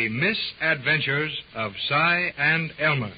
The Misadventures of Cy and Elmer.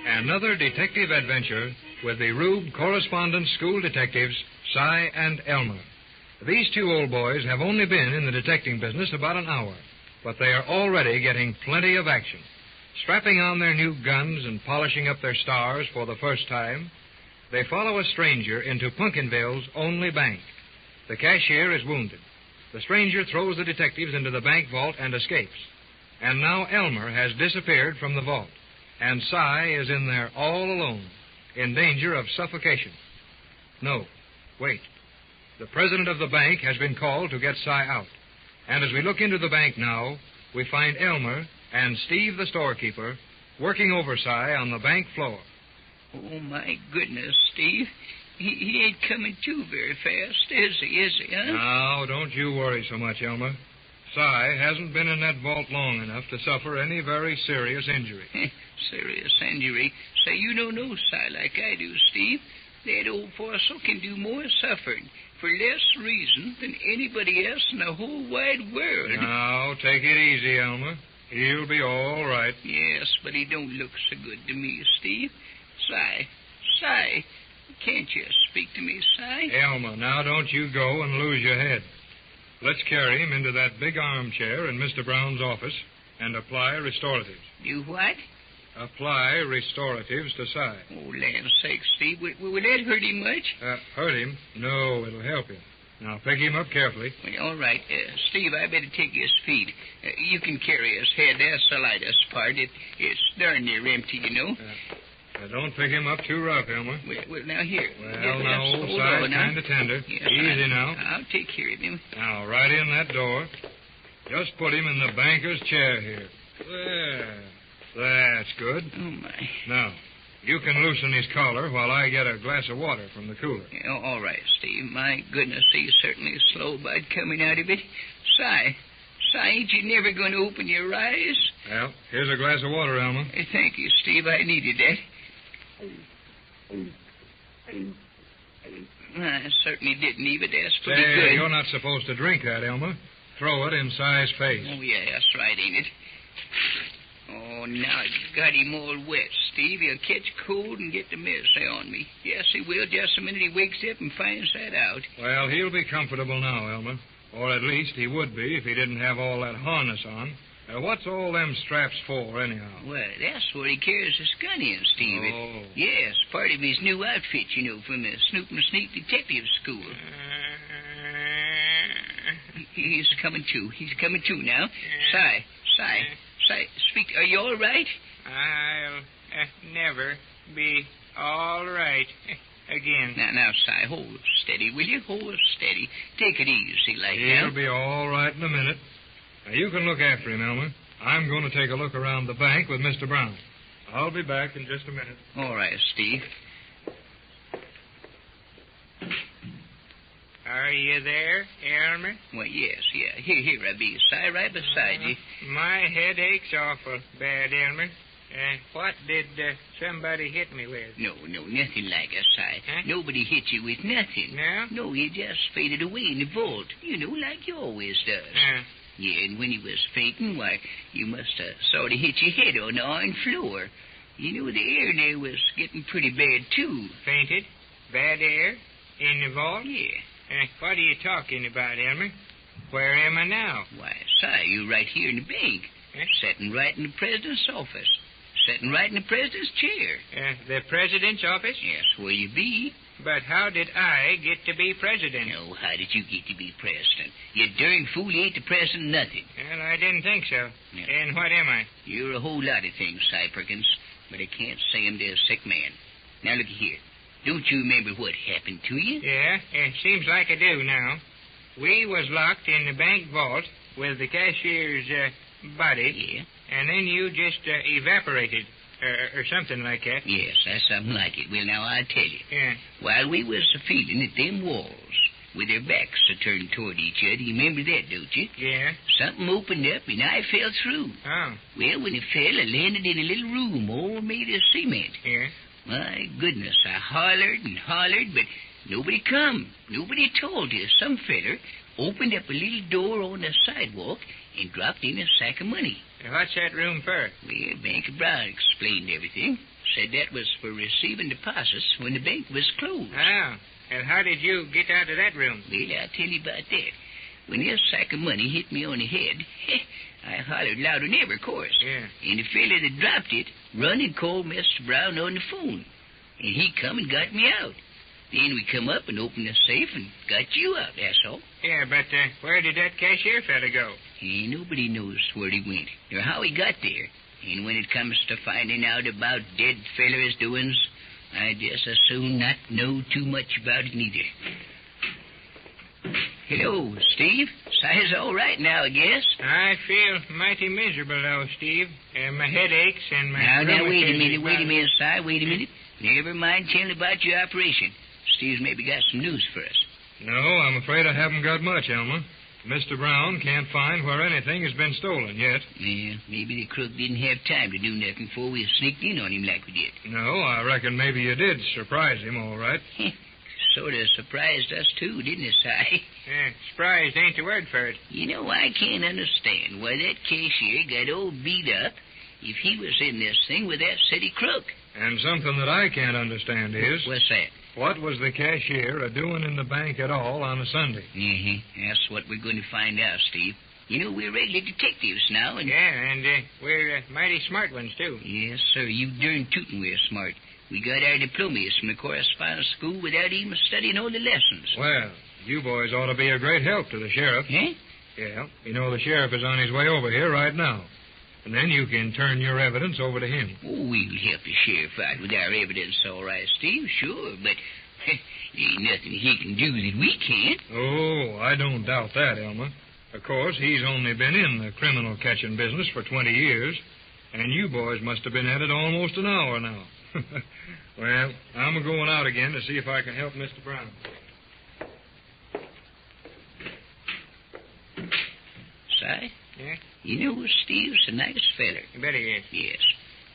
Another detective adventure with the Rube Correspondence School detectives, Cy and Elmer. These two old boys have only been in the detecting business about an hour, but they are already getting plenty of action. Strapping on their new guns and polishing up their stars for the first time, they follow a stranger into Pumpkinville's only bank. The cashier is wounded. The stranger throws the detectives into the bank vault and escapes. And now Elmer has disappeared from the vault, and Cy is in there all alone, in danger of suffocation. No, wait. The president of the bank has been called to get Cy out. And as we look into the bank now, we find Elmer and Steve, the storekeeper, working over Cy on the bank floor. Oh, my goodness, Steve. He ain't coming to very fast, is he, huh? No, don't you worry so much, Elmer. Cy hasn't been in that vault long enough to suffer any very serious injury. Serious injury? Say, you don't know Cy like I do, Steve. That old fossil can do more suffering for less reason than anybody else in the whole wide world. Now, take it easy, Elmer. He'll be all right. Yes, but he don't look so good to me, Steve. Cy, can't you speak to me, Cy? Elmer, now don't you go and lose your head. Let's carry him into that big armchair in Mr. Brown's office and apply restoratives. Do what? Apply restoratives to Cy. Oh, land's sake, Steve. Will that hurt him much? Hurt him? No, it'll help him. Now, pick him up carefully. Well, all right. Steve, I better take his feet. You can carry his head. That's the lightest part. It's darn near empty, you know. Don't pick him up too rough, Elmer. Well, now, here. Well, now, old Cy's kind of tender. Yes, easy now. I'll take care of him. Now, right in that door. Just put him in the banker's chair here. There. That's good. Oh, my. Now, you can loosen his collar while I get a glass of water from the cooler. Yeah, all right, Steve. My goodness, he's certainly slow about coming out of it. Cy, ain't you never going to open your eyes? Well, here's a glass of water, Elmer. Thank you, Steve. I needed that. I certainly didn't even. That's pretty good. You're not supposed to drink that, Elmer. Throw it in Cy's face. Oh, yeah, that's right, ain't it? Oh, now it's got him all wet, Steve. He'll catch cold and get the mercy on me. Yes, he will, just the minute he wakes up and finds that out. Well, he'll be comfortable now, Elmer. Or at least he would be if he didn't have all that harness on. What's all them straps for, anyhow? Well, that's where he carries his gun in, Steve. Oh. Yes, part of his new outfit, you know, from the Snoop and Sneak Detective School. He's coming to now. Cy, speak. Are you all right? I'll never be all right again. Now, Cy, hold steady, will you? Hold steady. Take it easy like that. He'll be all right in a minute. Now, you can look after him, Elmer. I'm going to take a look around the bank with Mr. Brown. I'll be back in just a minute. All right, Steve. Are you there, Elmer? Well, yes, yeah. Here I be, Cy, right beside you. My head aches awful bad, Elmer. What did somebody hit me with? No, nothing like it, Cy. Huh? Nobody hit you with nothing. No? No, you just faded away in the vault. You know, like you always does. Yeah, and when he was fainting, why, you must have sort of hit your head on the iron floor. You know, the air there was getting pretty bad, too. Fainted? Bad air? In the vault? Yeah. What are you talking about, Elmer? Where am I now? Why, Si, you're right here in the bank. Sitting right in the president's office. Sitting right in the president's chair. The president's office? Yes, where you be. But how did I get to be president? Oh, how did you get to be president? You darn fool, you ain't the president of nothing. Well, I didn't think so. Yeah. And what am I? You're a whole lot of things, Si Perkins, but I can't say 'em to a sick man. Now, look here. Don't you remember what happened to you? Yeah, it seems like I do now. We was locked in the bank vault with the cashier's body. Yeah. And then you just evaporated, or something like that. Yes, that's something like it. Well, now, I'll tell you. Yeah. While we was feeling at them walls, with their backs turned toward each other, you remember that, don't you? Yeah. Something opened up, and I fell through. Oh. Well, when it fell, I landed in a little room all made of cement. Yeah. My goodness, I hollered and hollered, but nobody come. Nobody told us. Some feller opened up a little door on the sidewalk and dropped in a sack of money. What's that room for? Well, Banker Brown explained everything. Said that was for receiving deposits when the bank was closed. Oh. And how did you get out of that room? Well, I'll tell you about that. When this sack of money hit me on the head, I hollered louder than ever, of course. Yeah. And the fella that dropped it run and called Mr. Brown on the phone. And he come and got me out. Then we come up and opened the safe and got you out, that's all. Yeah, but where did that cashier fella go? And nobody knows where he went or how he got there. And when it comes to finding out about dead fellers' doings, I just as soon not know too much about it neither. Hello, Steve. Si's all right now, I guess. I feel mighty miserable, though, Steve. My head aches and my... Now, wait a minute, Si. wait a minute. Never mind telling about your operation. Steve's maybe got some news for us. No, I'm afraid I haven't got much, Elmer. Mr. Brown can't find where anything has been stolen yet. Yeah, maybe the crook didn't have time to do nothing before we sneaked in on him like we did. No, I reckon maybe you did surprise him, all right. Sort of surprised us, too, didn't it, Si? Yeah, surprised ain't the word for it. You know, I can't understand why that cashier got all beat up if he was in this thing with that city crook. And something that I can't understand is... What's that? What was the cashier doing in the bank at all on a Sunday? Mm-hmm. That's what we're going to find out, Steve. You know, we're regular detectives now, and... Yeah, and we're mighty smart ones, too. Yes, sir. You darn tootin' we're smart. We got our diplomas from the correspondence school without even studying all the lessons. Well, you boys ought to be a great help to the sheriff. Eh? Yeah. You know, the sheriff is on his way over here right now. And then you can turn your evidence over to him. Oh, we'll help the sheriff out with our evidence, all right, Steve, sure, but ain't nothing he can do that we can't. Oh, I don't doubt that, Elmer. Of course, he's only been in the criminal catching business for 20 years, and you boys must have been at it almost an hour now. Well, I'm going out again to see if I can help Mr. Brown. Si? Yeah? You know, Steve's a nice feller. You bet he is. Yes.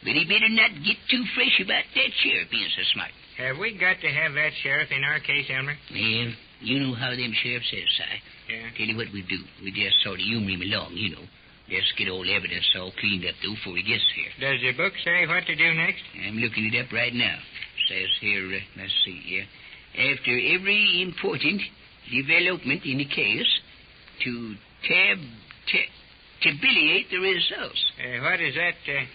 But he better not get too fresh about that sheriff being so smart. Have we got to have that sheriff in our case, Elmer? Well, you know how them sheriffs is, Si. Yeah. Tell you what we do. We just sort of humor him along, you know. Just get all evidence all cleaned up, though, before he gets here. Does the book say what to do next? I'm looking it up right now. Says here, let's see here. After every important development in the case, to tabulate the results. What does that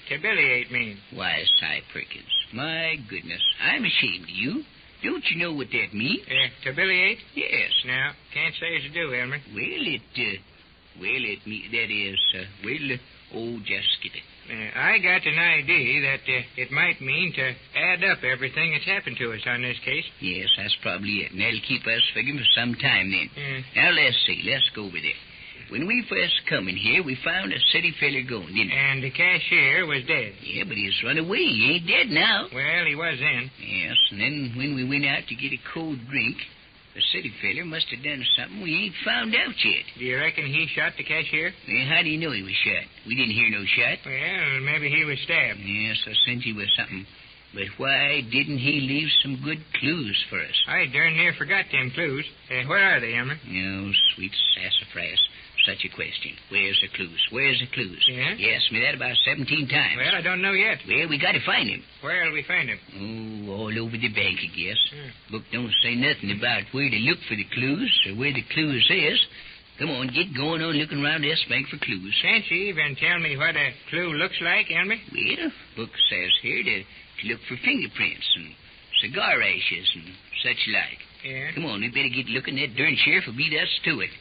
tabulate mean? Why, Si Perkins, my goodness, I'm ashamed of you. Don't you know what that means? Tabulate? Yes. No, can't say as I do, Elmer. Just get it. I got an idea that it might mean to add up everything that's happened to us on this case. Yes, that's probably it. And that'll keep us figuring for some time then. Yeah. Now, let's see. Let's go over there. When we first come in here, we found a city feller going, didn't we? And the cashier was dead. Yeah, but he's run away. He ain't dead now. Well, he was then. Yes, and then when we went out to get a cold drink, the city feller must have done something we ain't found out yet. Do you reckon he shot the cashier? Well, how do you know he was shot? We didn't hear no shot. Well, maybe he was stabbed. Yes, I sent you with something. But why didn't he leave some good clues for us? I darn near forgot them clues. Where are they, Elmer? Oh, sweet sassafras. such a question. Where's the clues? Where's the clues? Yeah? You asked me that about 17 times. Well, I don't know yet. Well, we got to find him. Where'll we find him? Oh, all over the bank, I guess. Book don't say nothing about where to look for the clues or where the clues is. Come on, get going on looking around this bank for clues. Can't you even tell me what a clue looks like, Elmer? Well, book says here to look for fingerprints and cigar ashes and such like. Yeah? Come on, we better get looking. That darn sheriff will beat us to it.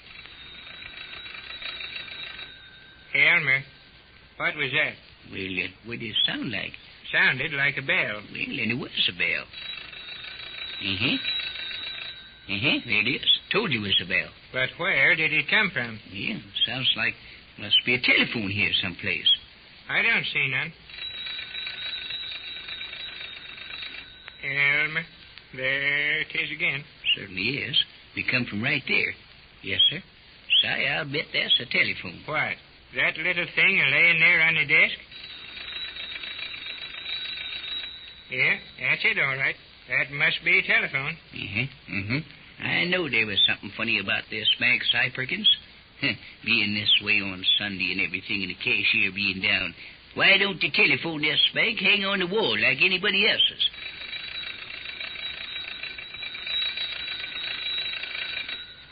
Hey, Elmer, what was that? Well, what did it sound like? Sounded like a bell. Well, and it was a bell. There it is. Told you it was a bell. But where did it come from? Yeah, sounds like must be a telephone here someplace. I don't see none. Elmer, there it is again. Certainly is. We come from right there. Yes, sir. Say, I'll bet that's a telephone. What? That little thing laying there on the desk? Yeah, that's it, all right. That must be a telephone. I know there was something funny about this bank, Si Perkins. Being this way on Sunday and everything, and the cashier being down. Why don't the telephone this bank hang on the wall like anybody else's?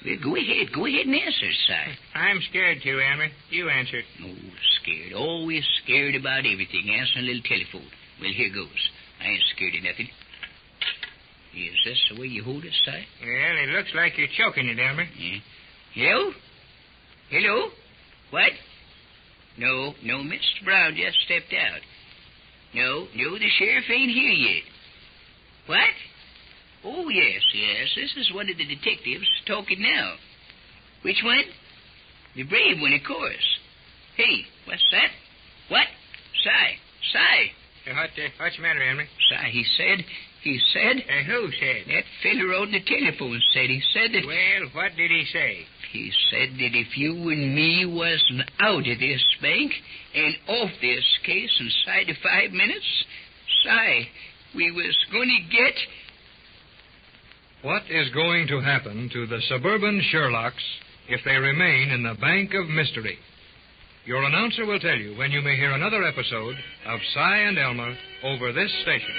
Well, go ahead and answer, Si. I'm scared to, Elmer. You answer it. Oh, scared. Always scared about everything. Answering a little telephone. Well, here goes. I ain't scared of nothing. Is this the way you hold it, Si? Well, it looks like you're choking it, Elmer. Yeah. Hello? Hello? What? No, Mr. Brown just stepped out. No, the sheriff ain't here yet. What? Oh, yes. This is one of the detectives talking now. Which one? The brave one, of course. Hey, what's that? What? Si. What's the matter, Elmer? Si, he said... Who said? That feller on the telephone said. He said that... Well, what did he say? He said that if you and me wasn't out of this bank and off this case inside of 5 minutes, Si, we was going to get... What is going to happen to the suburban Sherlocks if they remain in the Bank of Mystery? Your announcer will tell you when you may hear another episode of Si and Elmer over this station.